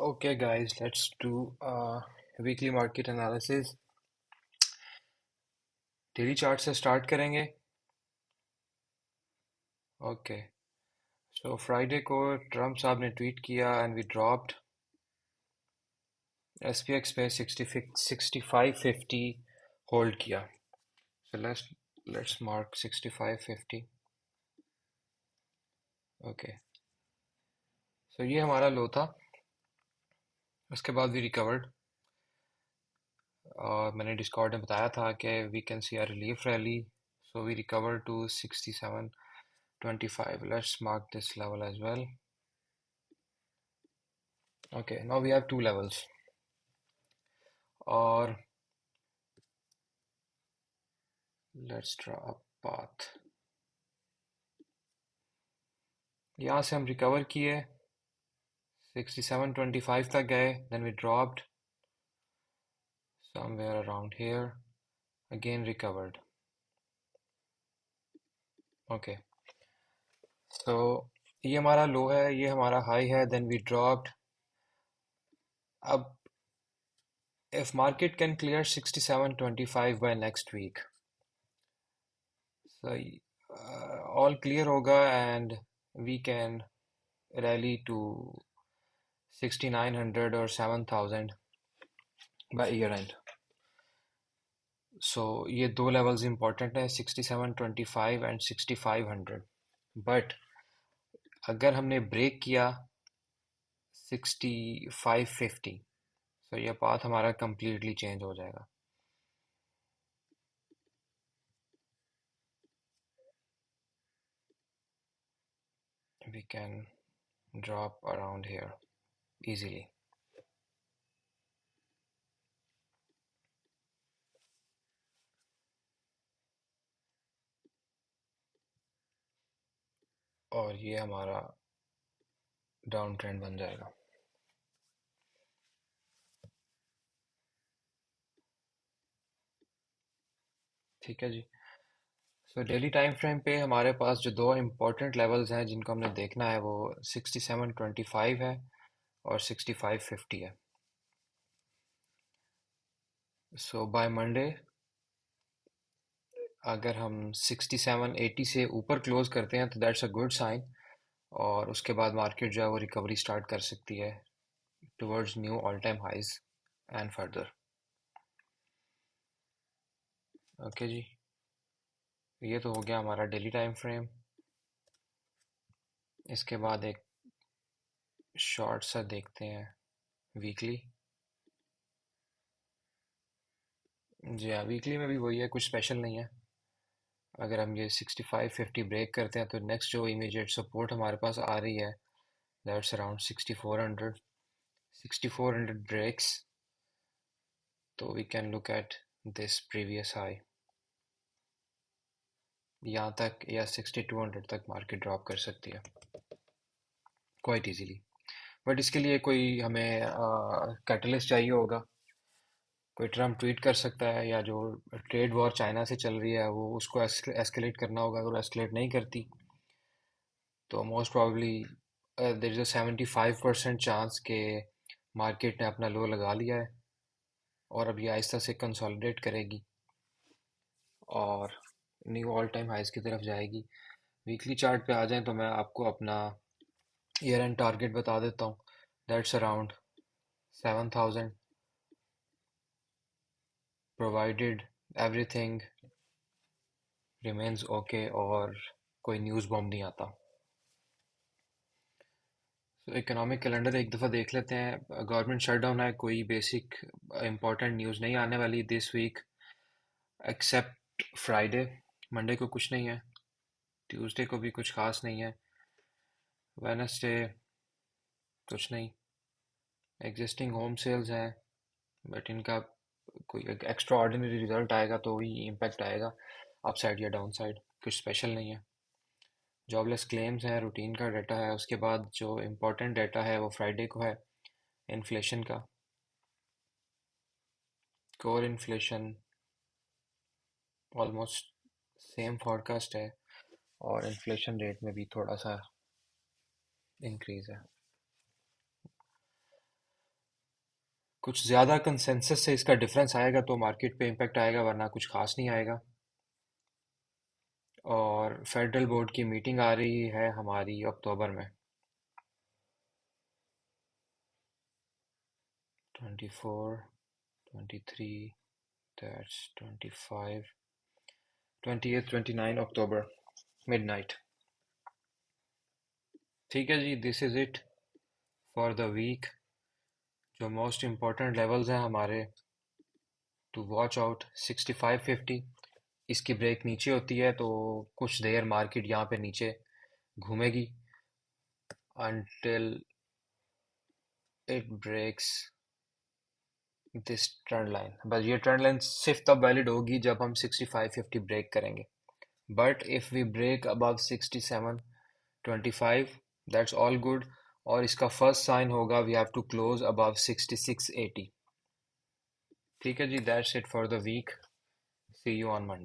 Okay, guys, let's do weekly market analysis. Daily chart से start करेंगे. Okay, so Friday को Trump साहब ने ट्वीट किया एंड वी ड्रॉप्ड एसपीएक्स पे 6550 होल्ड किया. So let's mark 6550. ओके, सो ये हमारा लो था. उसके बाद वी रिकवर्ड और मैंने डिस्कॉर्ड में बताया था कि we can see a relief rally. So we recover to 6725. Let's mark this level as well. Okay, now we have two levels. और let's draw a path. यहाँ से हम रिकवर किए, 6725 तक गए, then we dropped somewhere around here, again recovered. Okay, so ये हमारा लो है, ये हमारा हाई है, then we dropped. अब if market can clear 6725 by next week, so all clear होगा and we can rally to 6900 or 7000 by year end. सो ये दो लेवल्स इंपॉर्टेंट है, 6725 एंड 6500. बट अगर हमने ब्रेक किया 6550, सो ये पाथ हमारा कंप्लीटली चेंज हो जाएगा. We can drop around here easily. और ये हमारा डाउन ट्रेंड बन जाएगा. ठीक है जी. सो डेली टाइम फ्रेम पे हमारे पास जो दो इम्पोर्टेंट लेवल्स हैं जिनको हमने देखना है वो 6725 है और 6550 है. सो बाय मंडे अगर हम 6780 से ऊपर क्लोज करते हैं तो दैट्स अ गुड साइन. और उसके बाद मार्केट जो है वो रिकवरी स्टार्ट कर सकती है towards new all time highs and further. Okay जी, ये तो हो गया हमारा डेली टाइम फ्रेम. इसके बाद एक शॉर्ट सा देखते हैं वीकली. जी हाँ, वीकली में भी वही है, कुछ स्पेशल नहीं है. अगर हम ये 6550 ब्रेक करते हैं तो नेक्स्ट जो इमीडिएट सपोर्ट हमारे पास आ रही है दैट्स अराउंड 6400. 6400 ब्रेक्स तो we can look at this previous high. यहाँ तक या 6200 तक मार्केट ड्रॉप कर सकती है क्वाइट इजीली. बट इसके लिए कोई हमें कैटलिस्ट चाहिए होगा. कोई ट्रम्प ट्वीट कर सकता है या जो ट्रेड वॉर चाइना से चल रही है वो उसको एस्केलेट करना होगा. अगर वो एस्केलेट नहीं करती तो most probably there is a 75% chance के मार्केट ने अपना लो लगा लिया है और अब ये आहिस्ता से कंसोलिडेट करेगी और न्यू ऑल टाइम हाइज की तरफ जाएगी. वीकली चार्ट पे आ जाएं तो मैं आपको अपना ईयर एंड टारगेट बता देता हूँ. That's around 7000 provided everything remains okay और कोई न्यूज़ बॉम्ब नहीं आता. तो इकोनॉमिक कैलेंडर एक दफ़ा देख लेते हैं. गवर्नमेंट शटडाउन है, कोई बेसिक इंपॉर्टेंट न्यूज़ नहीं आने वाली this week except Friday. Monday को कुछ नहीं है, ट्यूसडे को भी कुछ खास नहीं है, वेडनेसडे कुछ नहीं. एग्जिस्टिंग होम सेल्स हैं बट इनका कोई एक्स्ट्रा ऑर्डिनरी रिजल्ट आएगा तो ही इम्पेक्ट आएगा अपसाइड या डाउन साइड. कुछ स्पेशल नहीं है. जॉबलेस क्लेम्स हैं, रूटीन का डाटा है. उसके बाद जो इम्पोर्टेंट डाटा है वो फ्राइडे को है, इन्फ्लेशन का. Core inflation almost same forecast है और इन्फ्लेशन रेट में भी थोड़ा सा इंक्रीज है. कुछ ज़्यादा कंसेंसस से इसका डिफरेंस आएगा तो मार्केट पे इम्पेक्ट आएगा, वरना कुछ खास नहीं आएगा। और फेडरल बोर्ड की मीटिंग आ रही है हमारी अक्टूबर में। 24, 23, दैट्स 25, 28, 29 अक्टूबर, मिडनाइट। ठीक है जी, this is it for the week. जो मोस्ट इम्पोर्टेंट लेवल्स हैं हमारे टू वॉच आउट: 6550। इसकी ब्रेक नीचे होती है तो कुछ देर मार्केट यहाँ पे नीचे घूमेगी until it breaks this trend line. बस ये ट्रेंड लाइन सिर्फ तब वैलिड होगी जब हम 6550 ब्रेक करेंगे। But if we break above 6725, that's all good. और इसका फर्स्ट साइन होगा we have to close above 6680। ठीक है जी, that's it for the week. See you on Monday.